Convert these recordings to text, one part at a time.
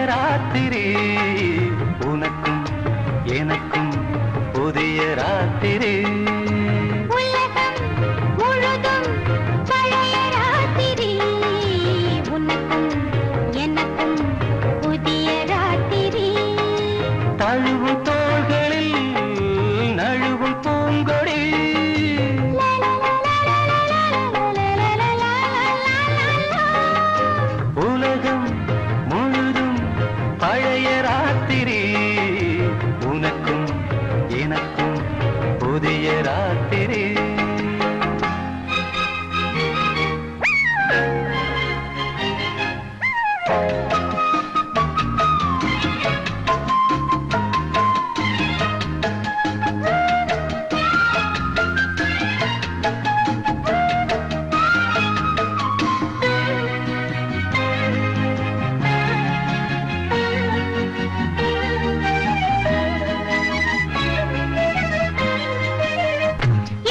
ராத்திரி உனக்கும் எனக்கும் புதிய ராத்திரி உலகம் முழுதும் பழைய ராத்திரி உனக்கும் எனக்கும் புதிய ராத்திரி தழுவும் தோள்களில் நழுவும் பூங்கொடி உலகம் முழுதும் பழைய ராத்திரி உனக்கும் எனக்கும் புதிய ராத்திரி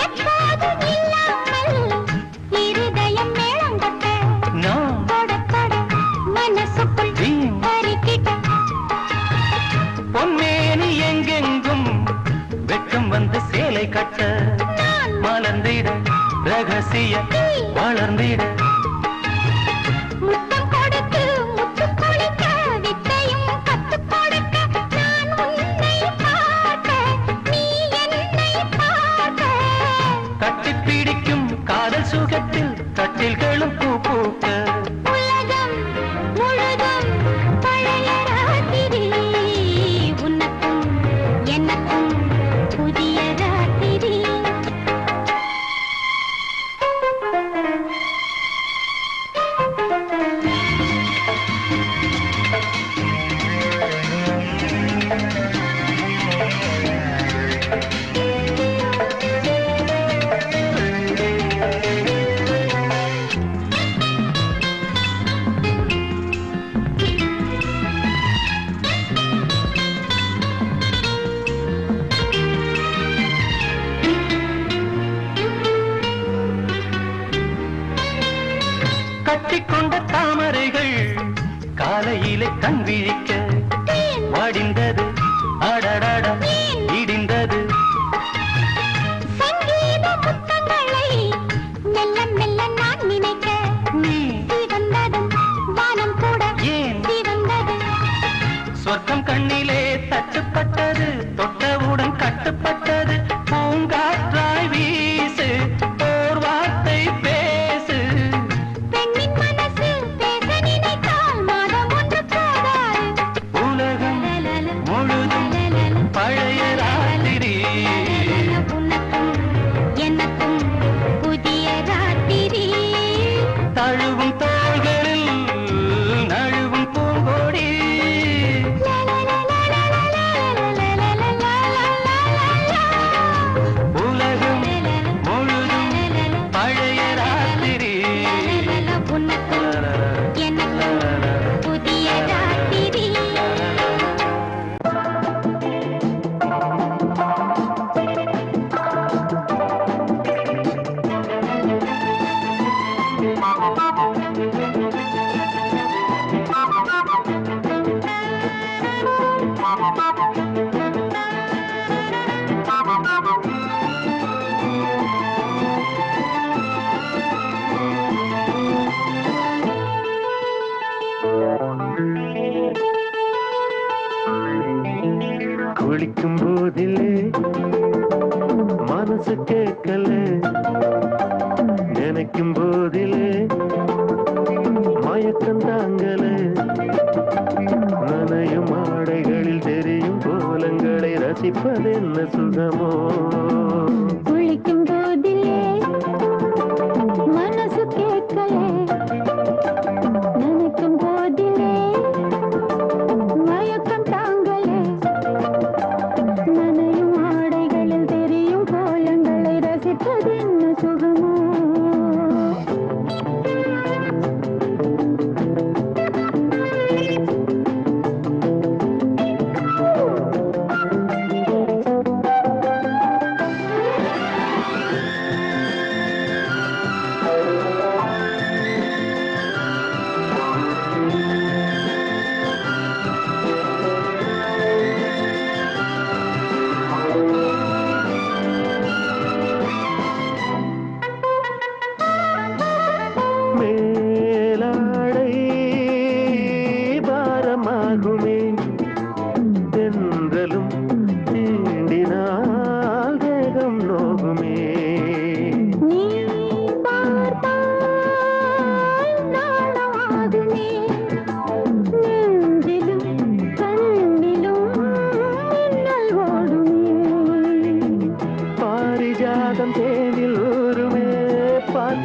எப்போதும் இல்லாமல் இருதயம் மேளங்கொட்ட நான் தொட தொட மனசுக்குள் பறிக்கிட்ட பொன்மேனி எங்கெங்கும் வெட்கம் வந்து சேலை கட்ட மலர்ந்திட ரகசிய வளர்ந்திட முத்தம் கொடுத்து முத்து குளிக்க வித்தையும் கத்துக் கொடுக்க நான் உன்னை பார்க்க நீ என்னை பார்க்க கட்டிப் பிடிக்கும் காதல் சுகத்தில் கட்டில்களும் பூ பூக்க உலகம் முழுதும் பழைய ராத்திரி உனக்கும் எனக்கும் புதிய ராத்திரி கட்டிக்கொண்ட தாமரைகள் காலையிலே கண் விழிக்க வடிந்தது அடடட இடிந்தது சங்கீத முத்தங்களை மெல்ல மெல்ல நான் நினைக்க நீ சிவந்ததும் வானம் கூட ஏன் சிவந்தது சொர்க்கம் கண்ணிலே தட்டுப்பட்டது தொட்டவுடன் கட்டுப்பட்டது பூங்காற்றாய் வீசு ஓர் வார்த்தை பேசு பெண்ணின் மனசு பேச நினைத்தால் மாதம் ஒன்று போதாது உலகம் முழுதும் பழைய ராத்திரி உனக்கும் எனக்கும் புதிய ராத்திரி தழுவும் தோள்களில் நழுவும் பூங்கொடி உலகம் முழுதும் பழைய ராத்திரி உனக்கும் எனக்கும் புதிய ராத்திரி குளிக்கும் போதிலே மனசு கேட்கல நினைக்கும் போதிலே மயக்கம் தாங்கல நனையும் ஆடைகளில் தெரியும் கோலங்களை ரசிப்பதென்ன சுகமோ குளிக்கும் போதிலே மனசு கேட்கலே நினைக்கும் போதிலே மயக்கம் தாங்கலே நனையும் ஆடைகளில் தெரியும் கோலங்களை ரசிப்பது என்ன சுகமோ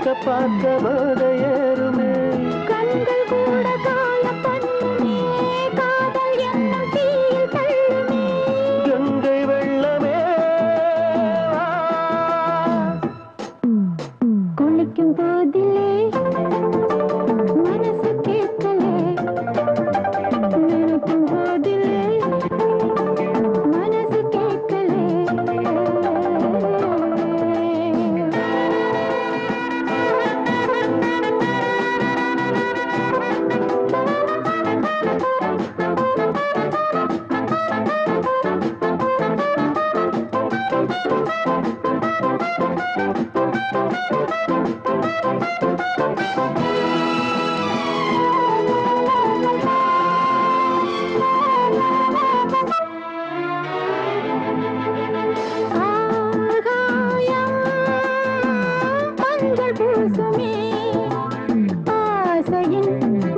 பார்க்க பார்க்க போத ஏறுமே கண்கள் கூட காய பண்ணுமே காதல் என்னும் தீயில் தள்ளுமே கங்கை வெள்ளமே குளிக்கும் போதிலே மனசு கேட்கலே நினைக்கும் போதிலே மனசு கேட்கலே ஆகாயம் மஞ்சள் பூசுமே ஆசையின்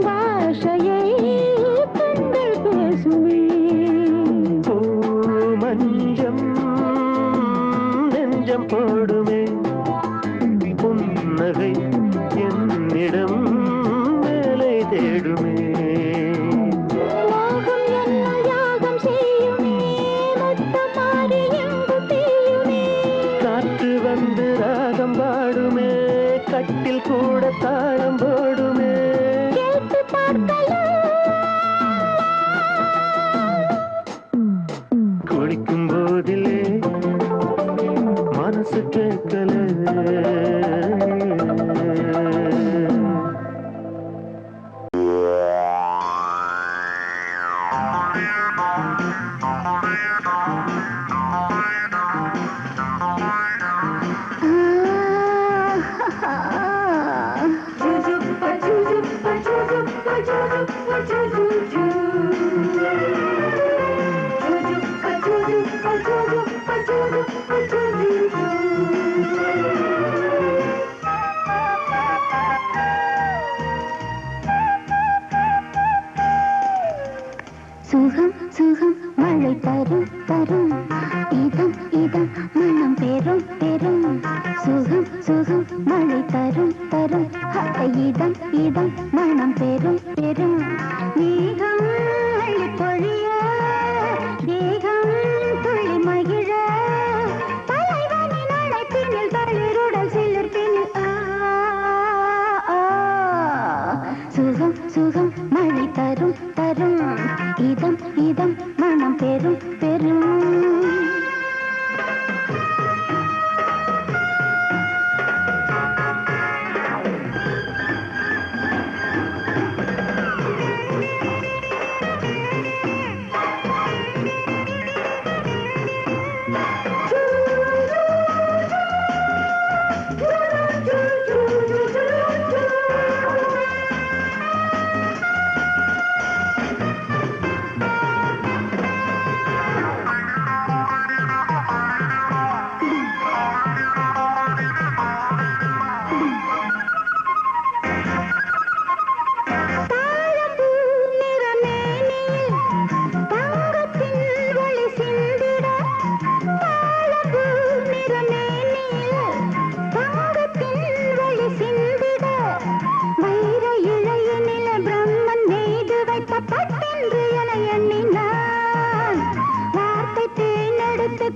பாஷையை கண்கள் பேசுமே பூ மஞ்சம் நெஞ்சம் போடுமே புன்னகை என்னிடம் மேலே தேடுமே மோகம் என்னும் யாகம் செய்யுமே முத்தமாறி எங்கு தீயுமே காற்று வந்து ராகம் பாடுமே கட்டில் கூட தாளம் போடுமே கேட்டு பார்க்கலாம் குளிக்கும் போதிலே மனசு கேட்கல சுகம் சுகம் மழை தரும் தரும் இதம் இதம் மனம் பெறும் பெறும் சுகம் சுகம் மழை தரும் தரும் இதம் இதம் மனம் பெறும் பெறும் மேகம் அள்ளி பொழிய தேகம் துள்ளி மகிழ தலைவனின் அழைப்பினில் தளிருடல் சிலிர்ப்பினில் சுகம் சுகம் மழை தரும் தரும் இதம் இதம் மனம் பெறும் பெறும்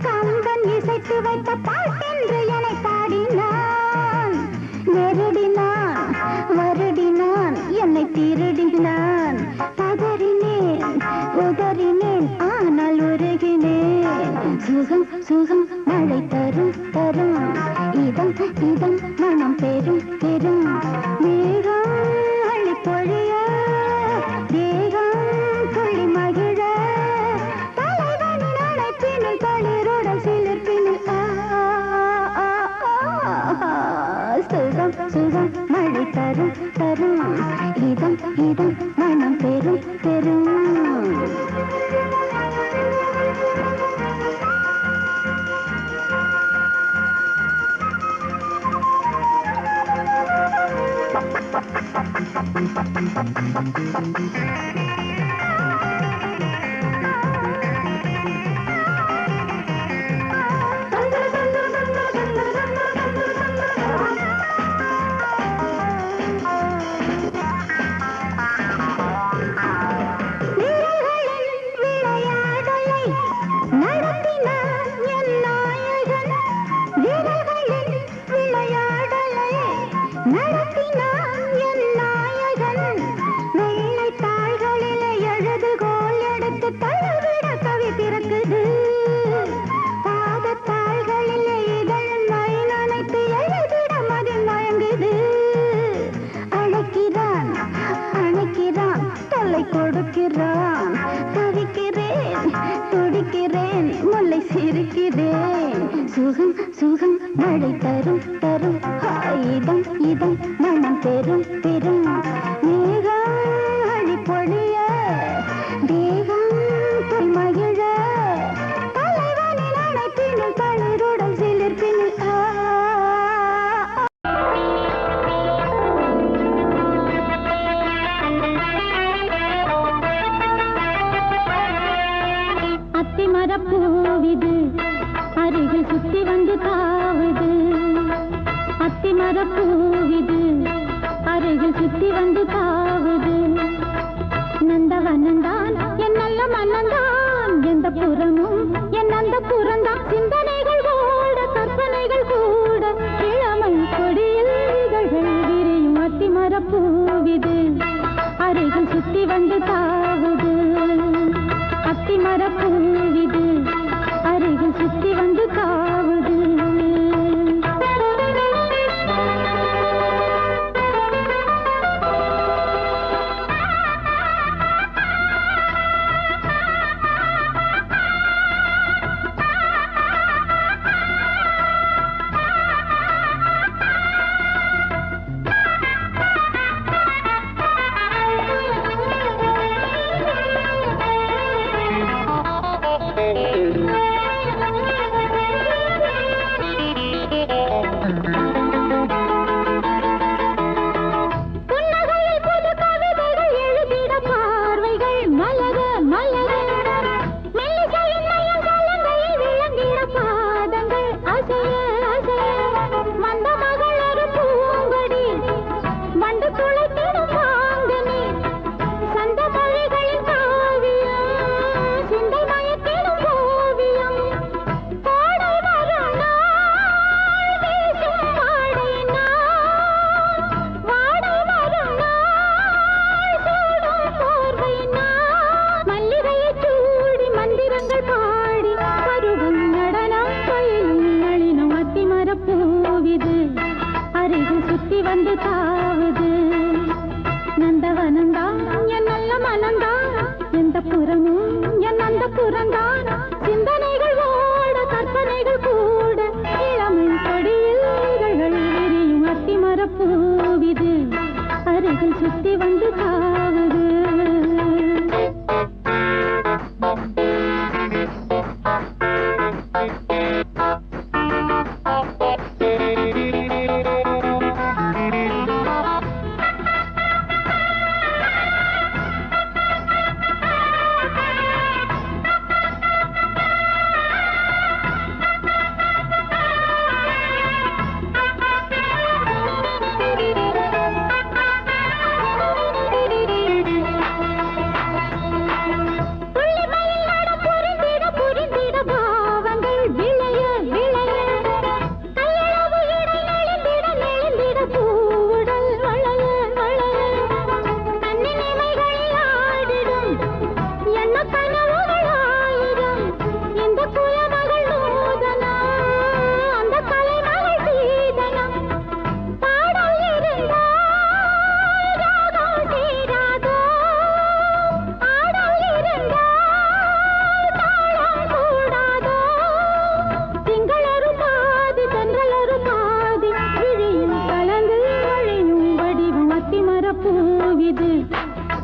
கம்பன் இசைத்து வைத்த பாட்டென்று என்னை பாடினான் நெருடினான் வருடினான் என்னை திருடினான் பதறினேன் உதறினேன் ஆனால் உருகினேன் சுகம் சுகம் மழை தரும் தரும் இதம் இதம் மனம் பெரும் பெரும் மேகம் அள்ளி பொழிய தேகம் துள்ளி மகிழ தலைவனின் அழைப்பினில் தளிருடல் சிலிர்ப்பினில் சுகம் சுகம் மழை தரும் தரும் இதம் இதம் மனம் பெரும் பெரும் இதம் இதம் மனம் பெரும் பெரும் மேகாடி பொழிய தேகம் போய் மகிழ தலைவனின் அணைப்பினில் தளிருடல் சிலிர்ப்பினில் அத்திமரப்பூவிது அருகில் சுத்தி வந்து தாவுது அத்திமரப்பூவிது அருகில் சுத்தி வந்து தாவுது நந்தவனந்தான் என் நல்ல மன்னந்தான் எந்த புறமும் என் அந்த புறந்தான் சிந்தனைகள் ஓட கற்பனைகள் கூட இளமை கொடியில் இதழ்கள் விரியும் அத்திமரப்பூவிது அருகில் சுத்தி வந்து தாவுது அத்திமரப்பூவிது அருகில் சுத்தி வந்து தாவுது வந்து தாவுது நந்தவனந்தான் என் நல்ல மனந்தான் எந்த புறமும் என் அந்த புறந்தான் சிந்தனைகள் ஓட கற்பனைகள் கூட இளமை கொடியில் இதழ்கள் விரியும் அத்திமரப்பூவிது அருகில் சுத்தி வந்து தாவுது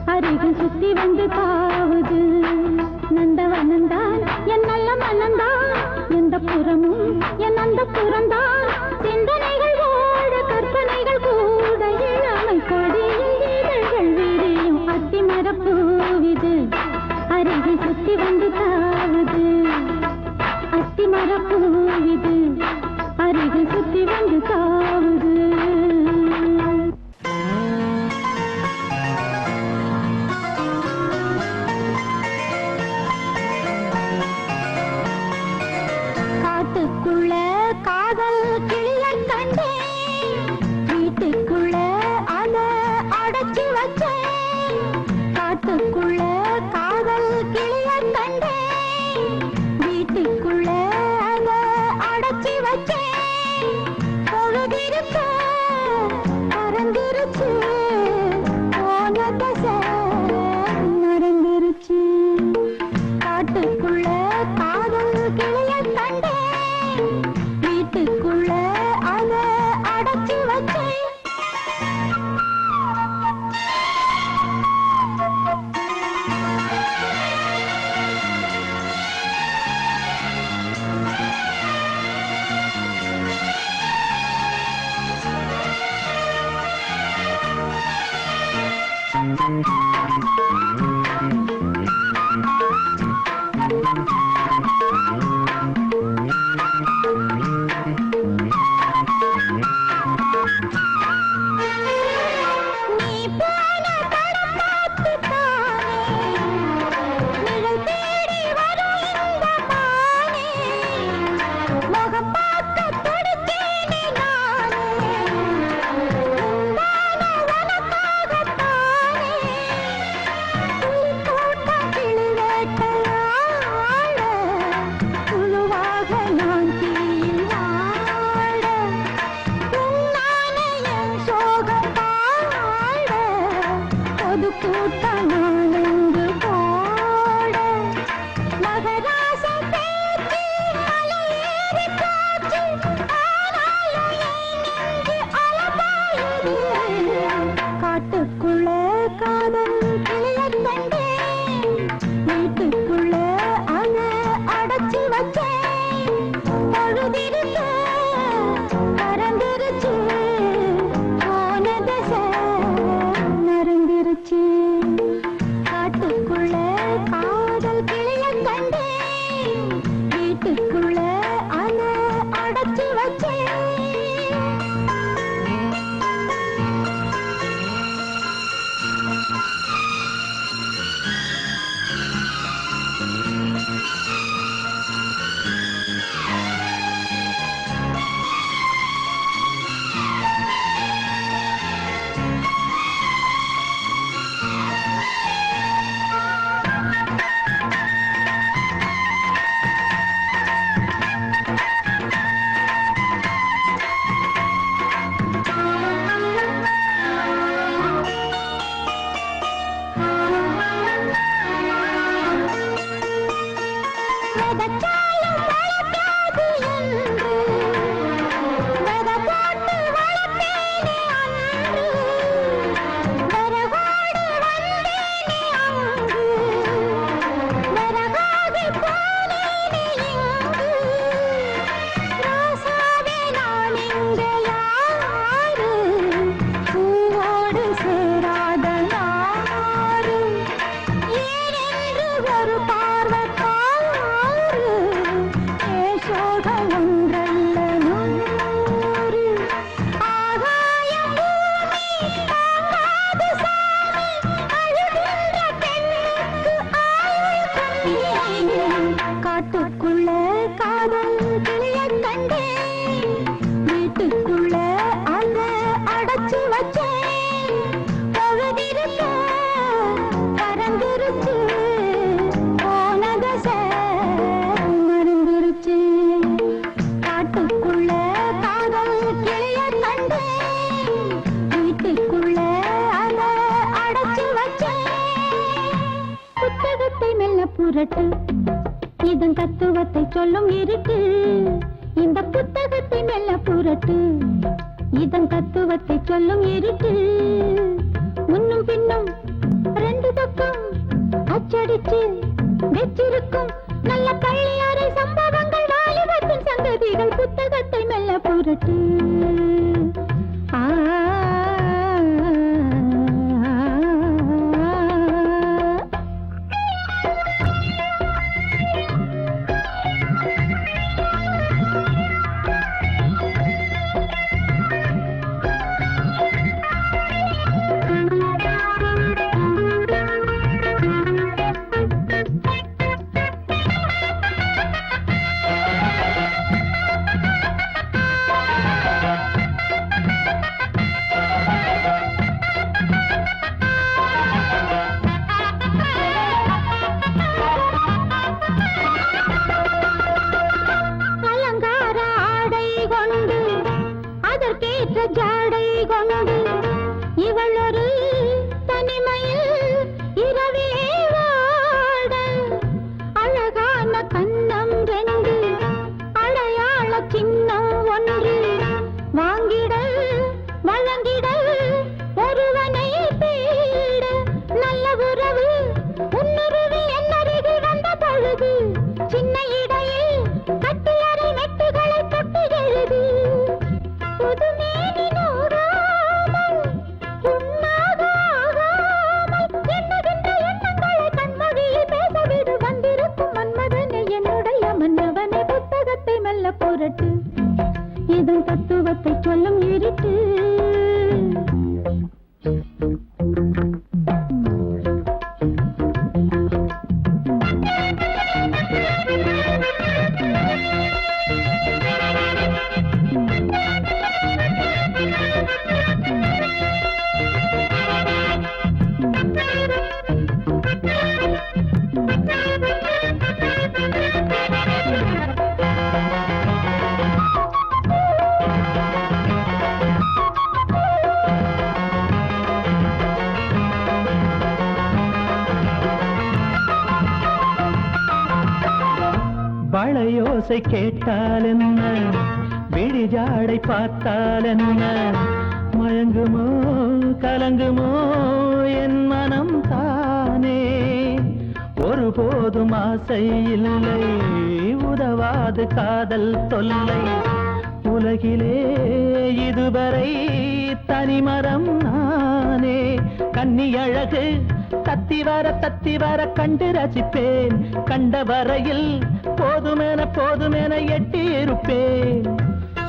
அருகில் சுத்தி வந்து தாவுது நந்தவனந்தான் என் நல்ல மனந்தான் எந்த புறமும் என் அந்த புறந்தான் சிந்தனைகள் ஓட கற்பனைகள் கூட இளமை கொடியில் இதழ்கள் விரியும் அத்திமரப்பூவிது அருகில் சுத்தி வந்து தாவுது அத்திமரப்பூவிது அருகில் சுத்தி வந்து தாவுது புரட்டு இதன் தத்துவத்தை சொல்லும் இருட்டு இந்த புத்தகத்தை மெல்ல புரட்டு இதன் தத்துவத்தை சொல்லும் இருட்டு முன்னும் பின்னும் ரெண்டு பக்கம் அச்சடிச்சு வெச்சிருக்கும் நல்ல பள்ளியாரை சம்பவங்கள் வாலிபத்தின் சங்கதிகள் புத்தகத்தை மெல்ல புரட்டு ஜாடை கொண்டு இவள் ஒரு தனிமையில் இரவே வாட அழகான கண்ணம் ரெண்டு அடையாள சின்னம் ஒன்று வாங்கிடல் வழங்கிடல் ஒருவனை தேட நல்ல உறவு உன்னுருவி என்னருகி வந்த பொழுது சின்ன இடையில் கட்டியறை மெட்டுகளை தொட்டு எழுதி புதுமேனி நூறாமல் உன்னை வளையோசை கேட்டால் என்ன, விழிஜாடை பார்த்தால் என்ன, மயங்குமோ கலங்குமோ என் மனம் தானே. ஒருபோதும் ஆசை இல்லை, உதவாது காதல் தொல்லை. உலகிலே இதுவரை தனிமரம் நானே. கன்னி அழகு தத்தி வர கண்டு ரசிப்பேன். கண்ட வரையில் போதுமென எட்டி இருப்பேன்.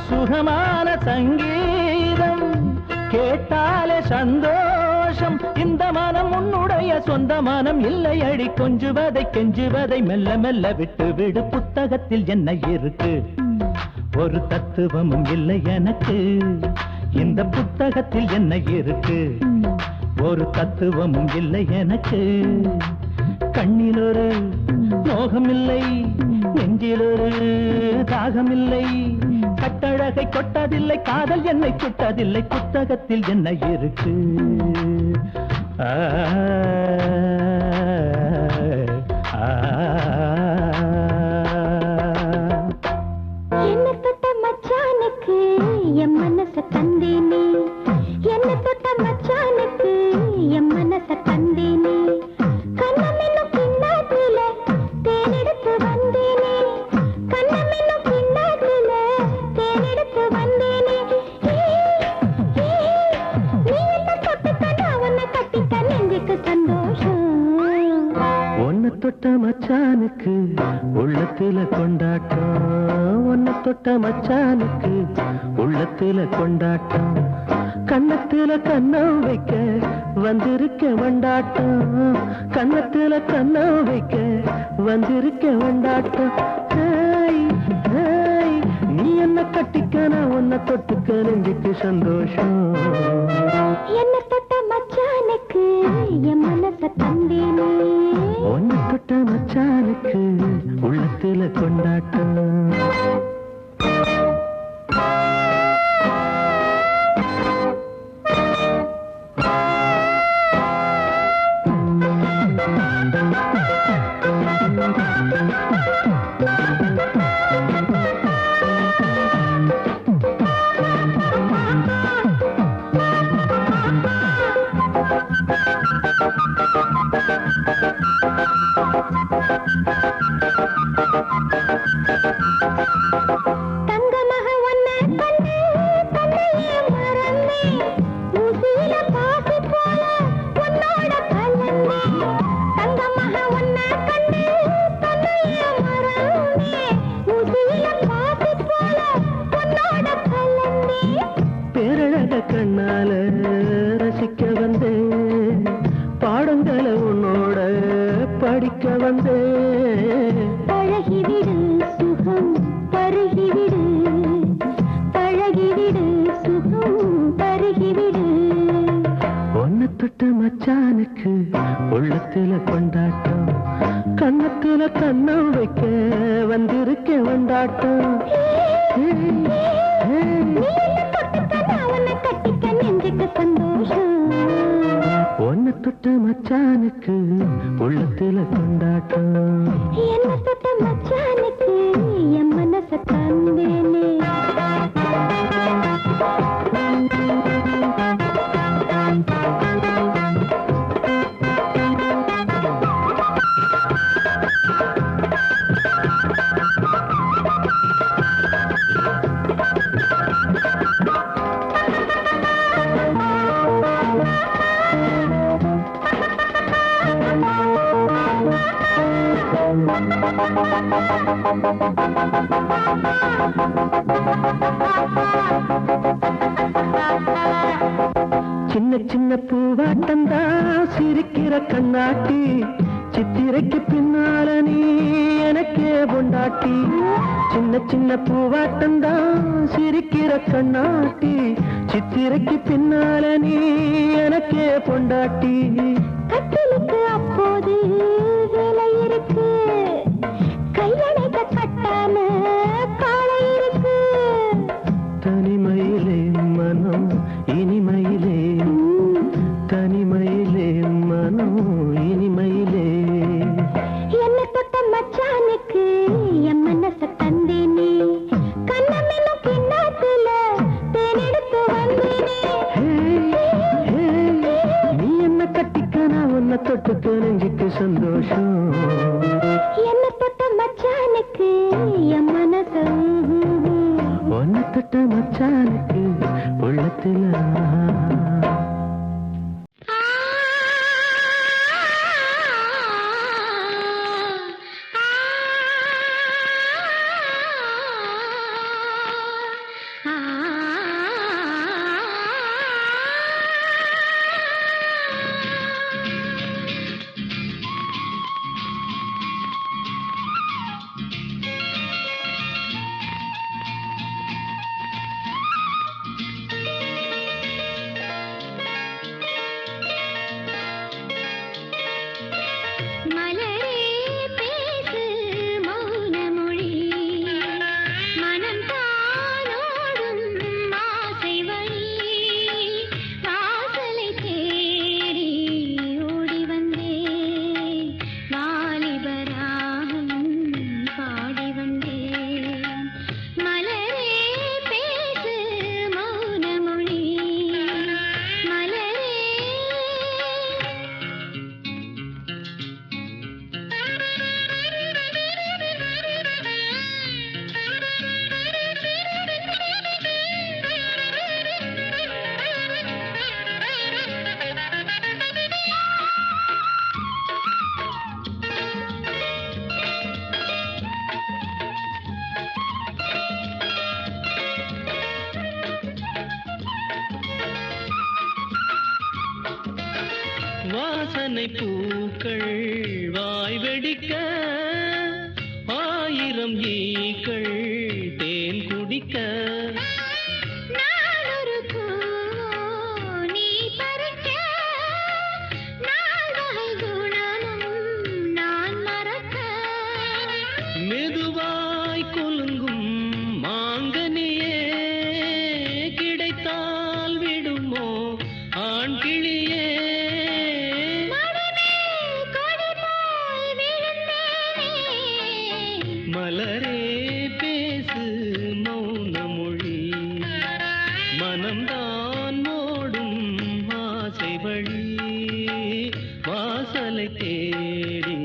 சுகமான சங்கீதம் கேட்டாலே சந்தோஷம். இந்த மனம் உன்னுடைய சொந்த மனம் இல்லை அடி. கெஞ்சுவதை மெல்ல மெல்ல விட்டு விடு. புத்தகத்தில் என்ன இருக்கு, ஒரு தத்துவமும் இல்லை எனக்கு. இந்த புத்தகத்தில் என்ன இருக்கு, ஒரு தத்துவமும் இல்லை எனக்கு. கண்ணில் ஒரு மோகமில்லை, நெஞ்சில் ஒரு தாகமில்லை. கட்டழகை கொட்டதில்லை, காதல் என்னை சுட்டதில்லை. புத்தகத்தில் என்ன இருக்கு? ஆ என்ன தொட்ட மச்சானுக்கு என் மனச தந்தேனே. என்ன தொட்ட மச்சானுக்கு என் மனச தந்தேனே. கண்ணமென்னும் கிண்ணாத்துல தேனெடுத்து வந்தேனே. கண்ணமென்னும் கிண்ணாத்துல தேனெடுத்து வந்தேனே. நீ என்ன தொட்டுக்க நான் உன்னை கட்டிக்க நெஞ்சுக்கு சந்தோஷம். உன்னை தொட்ட மச்சானுக்கு உள்ளத்துல கொண்டாட்டம். உன்னை தொட்ட மச்சானுக்கு உள்ளத்துல கொண்டாட்டம். கண்ணத்துல கண்ணம் வைக்க வந்திருக்க வண்டாட்டம். கண்ணத்துல கண்ணம் வைக்க வந்திருக்க வண்டாட்டம். ஹேய், ஹேய், நீ என்ன கட்டிக்க நான் உன்னை தொட்டுக்க நெஞ்சுக்கு சந்தோஷம். என்ன தொட்ட மச்சானுக்கு என் மனச தந்தேனே. உன்னை தொட்ட மச்சானுக்கு உள்ளத்துல கொண்டாட்டம். தங்கமக உன்னை கண்டு தன்னையே மறந்தேன். ஊசியில பாசி போல உன்னோட கலந்தேன். தங்கமக உன்னை கண்டு தன்னையே மறந்தேன். ஊசியில பாசி போல உன்னோட கலந்தேன். பேரழக கண்ணால ரசிக்க வந்தேன். பாடங்களை உன்னோட படிக்க வந்தேன். பழகிவிடு சுகம் பருகிவிடு. பழகிவிடு சுகம் பருகிவிடு. உன்னை தொட்ட மச்சானுக்கு உள்ளத்துல கொண்டாட்டம். கண்ணத்துல கண்ணம் வைக்க வந்திருக்க வண்டாட்டம். நீ என்ன தொட்டுக்க நான் உன்னை கட்டிக்க நெஞ்சுக்கு சந்தோஷம். உன்னை தொட்ட மச்சானுக்கு உள்ளத்துல கொண்டாட்டம். என்ன தொட்ட மச்சானுக்கு என் மனச தந்தேனே. சின்ன சின்ன பூவாட்டந்தா சிரிக்கிற கண்ணாட்டி. சித்திரைக்கு பின்னால நீ எனக்கே பொண்டாட்டி சின்ன சின்ன பூவாட்டந்தான் சிரிக்கிற கண்ணாட்டி சித்திரைக்கு பின்னால நீ எனக்கே பொண்டாட்டி கட்டிலுக்கு அப்போது வேலை இருக்கு கையணைக்க கட்டான காலை இருக்கு தனிமையிலே மனம் இனிமையிலே தனிமையிலே மனம் இனிமையிலே என்ன தொட்ட மச்சானுக்கு என் மனச தந்தேனே கண்ணமென்னும் கிண்ணத்துல தேனெடுத்து வந்தேனே நீ என்ன கட்டிக்க நான் உன்னை தொட்டுக்க நெஞ்சுக்கு சந்தோஷம் என்ன தொட்ட மச்சானுக்கு என் மனச உன்னை தொட்ட மச்சானுக்கு உள்ளத்துல வாசனை பூக்கள் வாய் வெடிக்க ஆயிரம் ஈக்கள் தேன் குடிக்க மெதுவாய் கொலுங்கும் மாங்கனியே கிடைத்தால் விடுமோ ஆண் கிளியே மலரே பேசு மௌன மொழி மனம்தான் ஓடும் ஆசை வழி வாசலை தேடி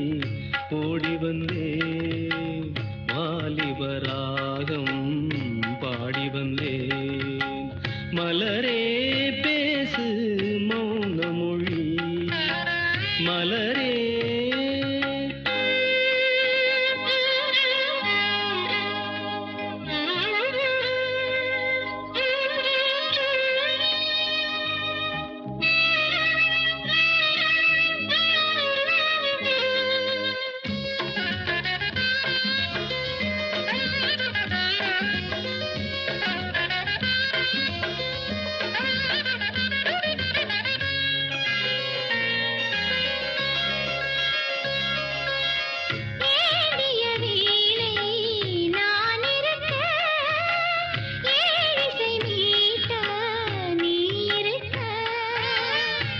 ஓடி வந்தே வாலிபராகம் பாடி வந்தேன் மலரே பேசு மௌன மொழி மலரே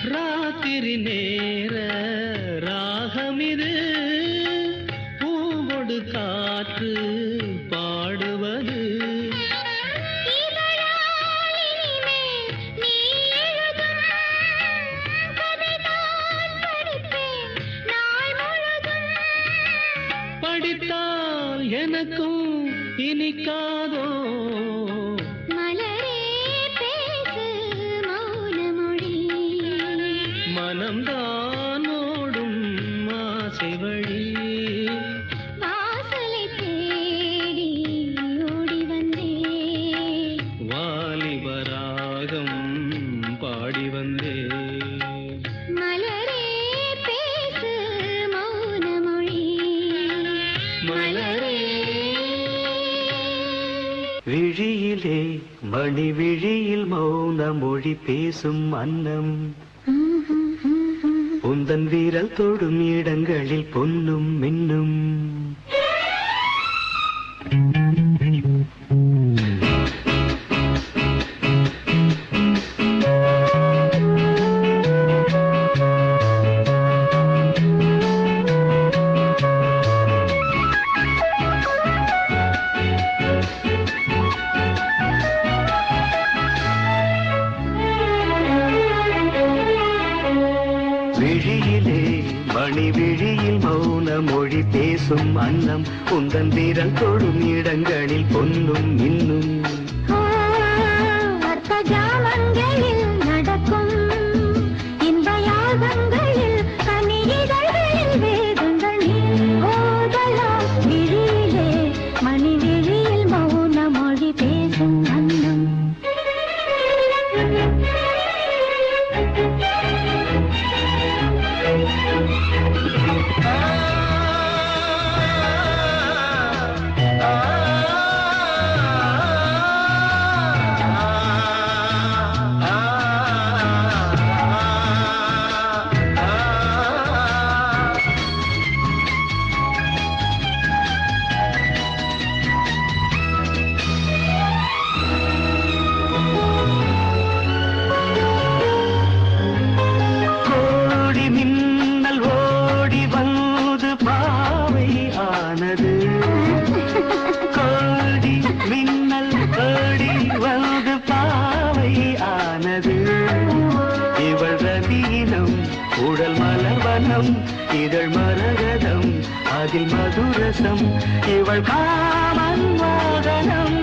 ராத்திரி நேர ராகமிது பூவொடு காற்று பாடுவது படித்தால் எனக்கும் இனிக்காதோ மனம்தான் ஓடும் ஆசை வழி வாசலை தேடி ஓடி வந்தே வாலிபராகம் பாடி வந்தே மலரே பேசு மௌன விழியிலே மணி விழியில் மௌன மொழி பேசும் அன்னம் உந்தன் வீரல் தொடும் இடங்களில் பொன்னும் மின்னும் விழியிலே மணி விழியில் மௌன மொழி பேசும் அன்னம் உந்தன் வீரல் தொடும் இடங்களில் பொன்னும் இன்னும் அர்த்தஜாமங்களில் நடக்கும் இன்ப யாகங்களில் கனியிதழ்களில் வேதங்கள் நீ ஓதலாம் விழியிலே மணி விழியில் மௌன மொழி பேசும் அன்னம் உடல் மலர்வனம் இதழ் மரகதம் அதில் மதுரசம் இவள் காமன் மோகனம்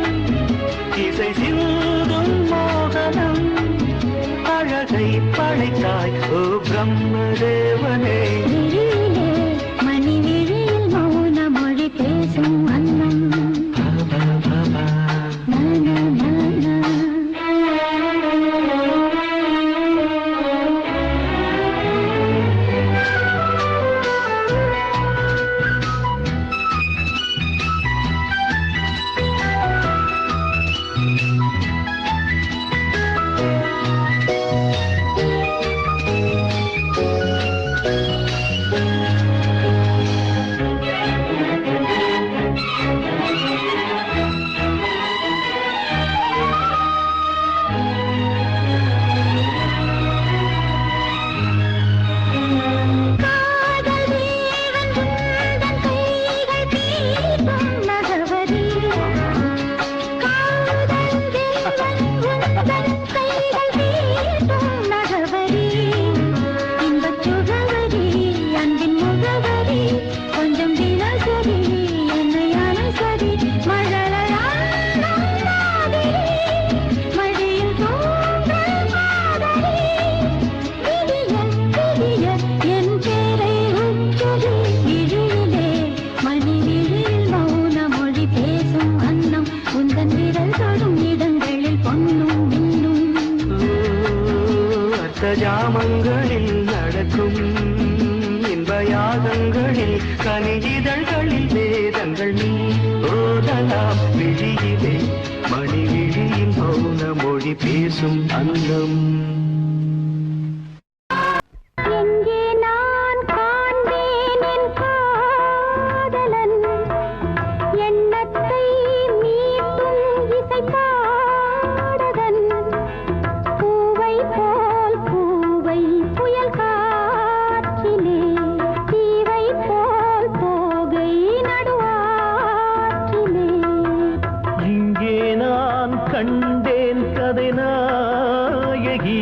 இசை சிந்தும் மோகனம் அழகை படைத்தாய் ஓ பிரம்மதேவனே மணி விழியில் மௌன மொழி பேசும் அன்னம் ஜாமங்களில் நடக்கும் இன்ப யாகங்களில் கனியிதழ்களில் வேதங்கள் நீ ஓதலாம் விழியிலே மணி விழியின் மௌன மொழி பேசும் அன்னம் கண்டேன் கதை நாயகி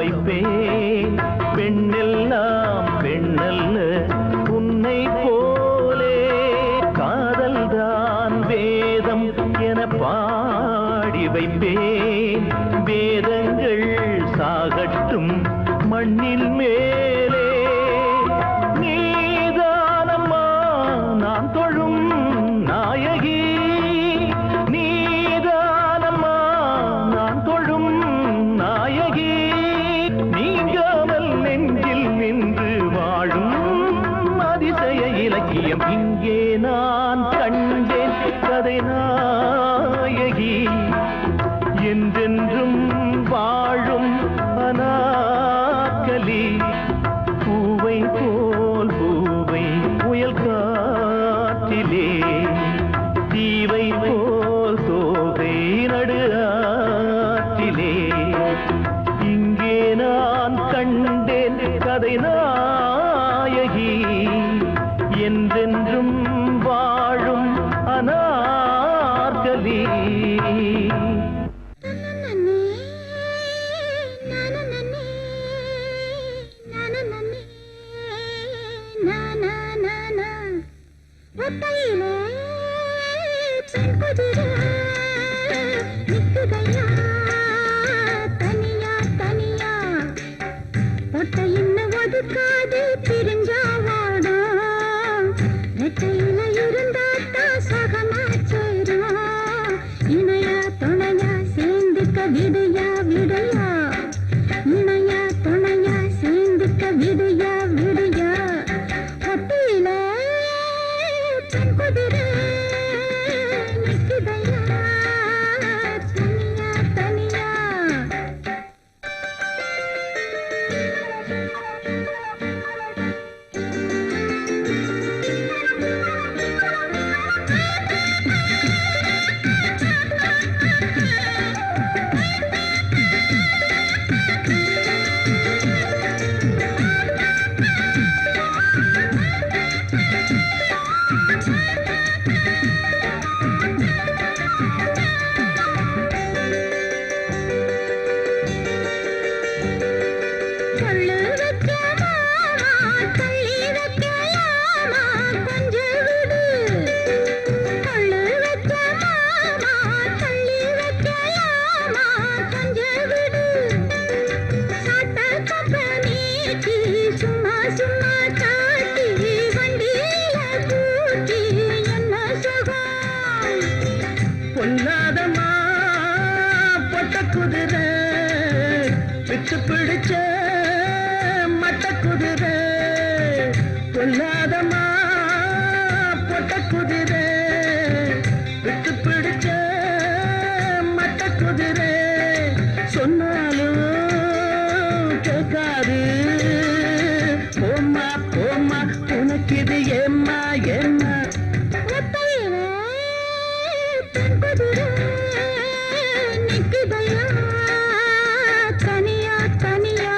வைப்பேன். பெண்ணெல்லாம் பெண்ணல்ல உன்னை போலே, காதல்தான் வேதம் என பாடி வைப்பேன். வேதங்கள் சாகட்டும் மண்ணில் மேலே, நீதானம்மா நான் தொழும் நாயகி, நீதானம்மா நான் தொழும் நாயகி. நீங்காமல் நெஞ்சில் நின்று வாழும் அதிசய இலக்கியம் இங்கே நான் கண்டேன் கதை நாயகி. என்றென்றும் வாழும் அனாக்கலி, பூவை போல் பூவை புயல் காற்றிலே, தீவை போல் தோகை நடு ஆற்றிலே. இங்கே நான் கண்டேன் கதை நாயகி, என்றென்றும் வாழும் அனார்கலி. ஒதுக்காது பிரிஞ்சாவாடா, நெட்டையில இருந்தாத்தா சகமாச்சேரா. இணையா துணையா சேர்ந்துக்க விடையா விடையா, இணையா துணையா சேர்ந்துக்க விடையா விடையா. ஒத்தையில பெண் குதிரை நிக்குதையா தனியா தனியா. சொல்லு வைக்கலாமா தள்ளி வைக்கலாமா கொஞ்சம் விடு, சொல்லு வைக்கலாமா தள்ளி வைக்கலாமா கொஞ்சம் விடு. சாட்ட கப்ப நீட்டி சும்மா சும்மா காட்டி வண்டியில கூட்டி என்ன சுகம். பொல்லாதம்மா பொட்ட குதிரை, விட்டு பிடிச்ச மட்ட குதிரை. பொல்லாதம்மா பொட்ட குதிரை, விட்டு பிடிச்ச மட்ட குதிரை. சொன்னாலும் கேட்காது, போம்மா போம்மா உனக்கு இது ஏம்மா ஏம்மா. ஒத்தையில பெண் குதிரை நிக்குதையா தனியா தனியா.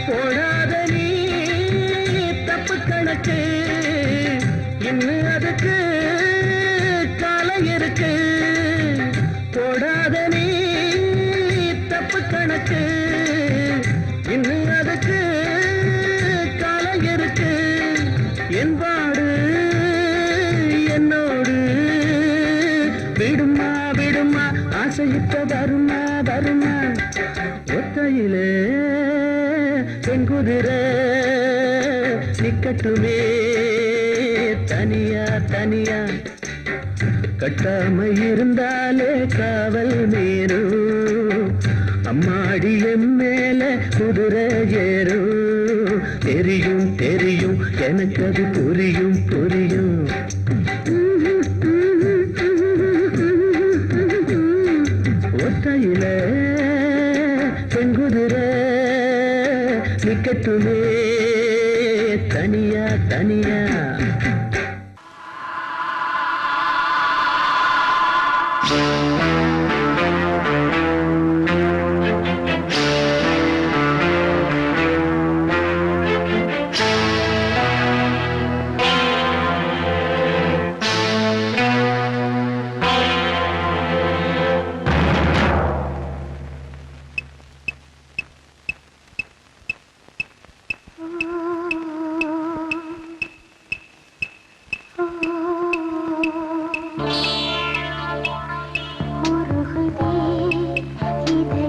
போடாத நீ தப்பு கணக்கு, இன்னும் அதுக்கு காலம் இருக்கு. போடாத நீ தப்பு கணக்கு, இன்னும் அதுக்கு காலம் இருக்கு. என்பாடு என்னோடு விடுமா விடுமா, ஆசையிட்ட வருமா வருமா. ஒத்தையிலே பெண் குதிரை நிக்கட்டுமே தனியா தனியா. கட்டாம இருந்தாலே காவல் மீறும் அம்மாடி என் மேல குதிரை ஏறும் தெரியும் தெரியும் எனக்கு அது புரியும் புரியும் ஒத்தையில பெண்குதிரை நிக்கட்டுமே தனியா தனியா இதழ்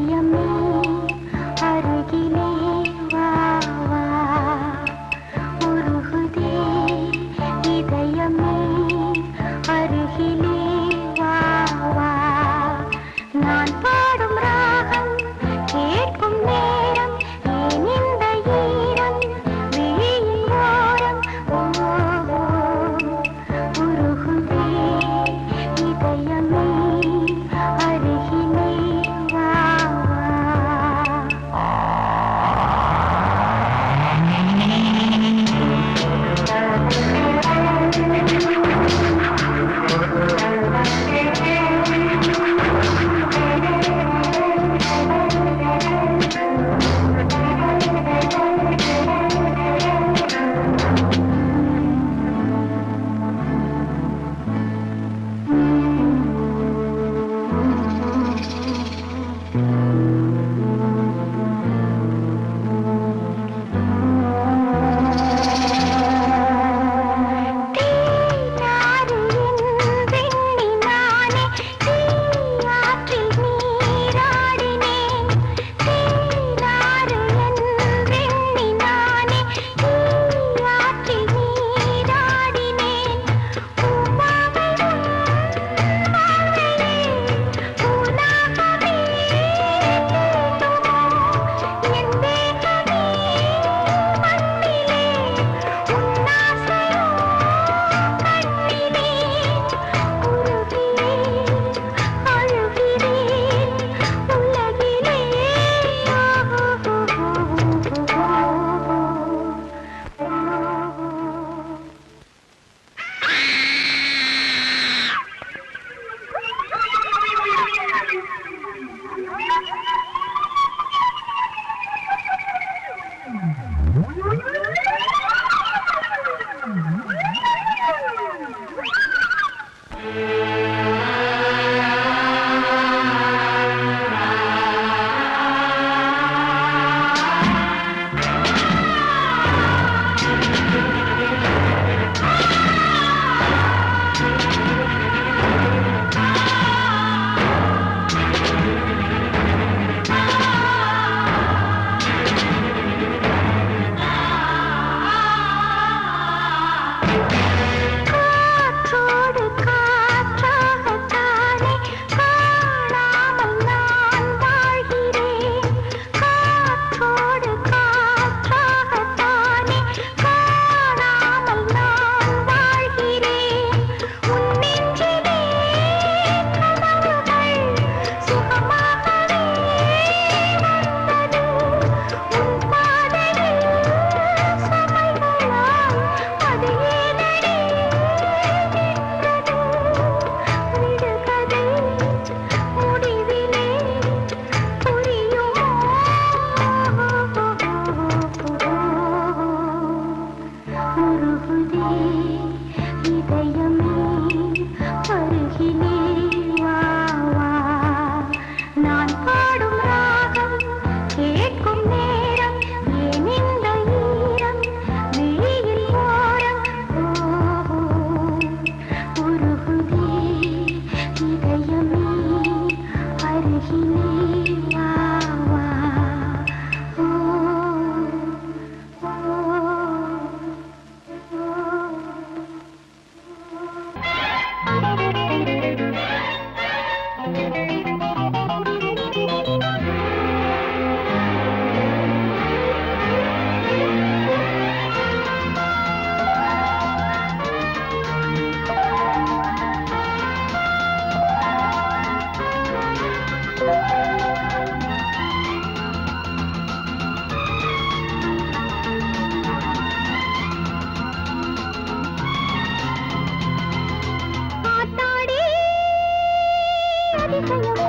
அதிசயம்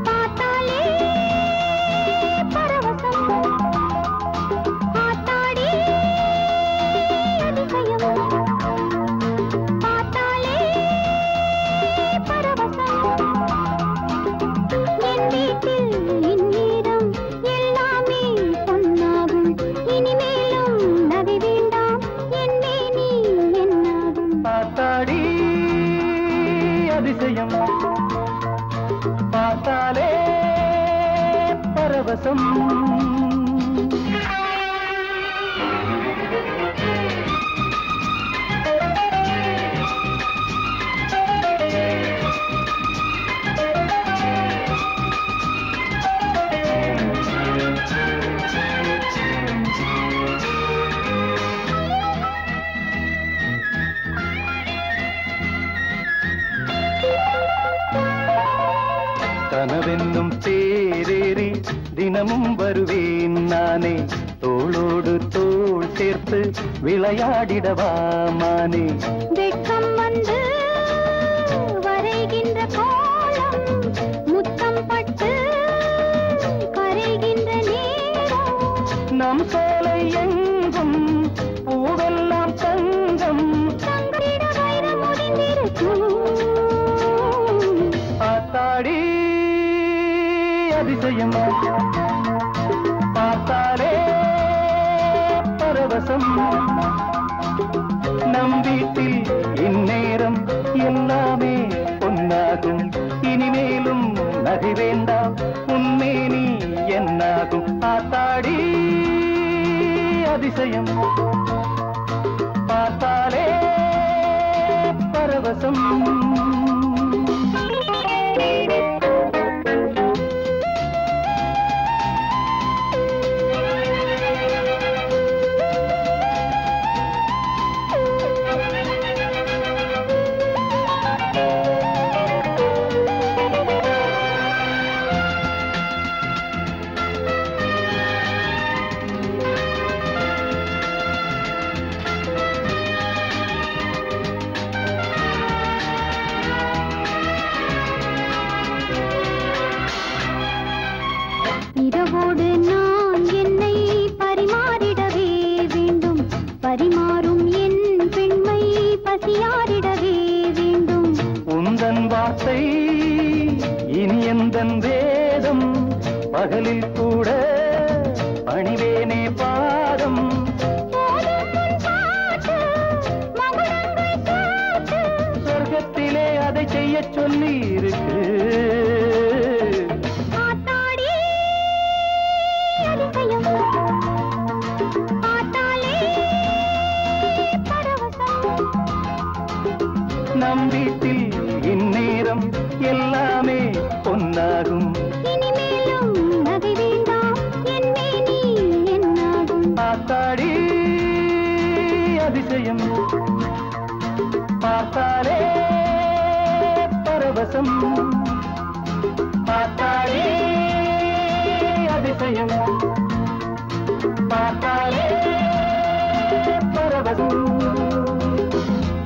பார்த்தாலே பரவசம் ஆத்தாடி அதிசயம் பார்த்தாலே பரவசம் என் வீட்டில் இந்நேரம் எல்லாமே பொன்னாகும் இனிமேலும் நகை வேண்டாம் என் மேனி என்னாகும் பார்த்தாடி அதிசயம் பார்த்தாலே பரவசம் கனவென்னும் தேரேறி தினமும் வருவேன் நானே தோளோடு தோள் சேர்த்து விளையாடிடவா மானே வெட்கம் வந்து வரைகின்ற கோலம் முத்தம் பட்டு கரைகின்ற நேரம் நம் சோலை எங்கும் பூவெல்லாம் தங்கம் தங்கிட வைரம் முடிந்திருக்கும் பார்த்தாடி அதிசயம் பார்த்தாலே பரவசம் நம் வீட்டில் இந்நேரம் எல்லாமே பொன்னாகும் இனிமேலும் நகை வேண்டாம் உன்மேனி என்னாகும் பார்த்தாடி அதிசயம் பார்த்தாலே பரவசம் இரவோடு நான் என்னை பரிமாறிடவே வேண்டும் பரிமாறும் என் பெண்மை பசியாரிடவே வேண்டும் உந்தன் வார்த்தை இனி எந்தன் வேதம் பகலில் கூட பணிவேனே பாதம் சொர்க்கத்திலே அதை செய்ய சொல்லி இருக்கு நம் வீட்டில் இந்நேரம் எல்லாமே பொன்னாகும் இனிமேலும் நகை வேண்டாம் என் மேனி என்னாகும் பார்த்தாடி அதிசயம் பார்த்தாலே பரவசம் பார்த்தாலே அதிசயம் பார்த்தாலே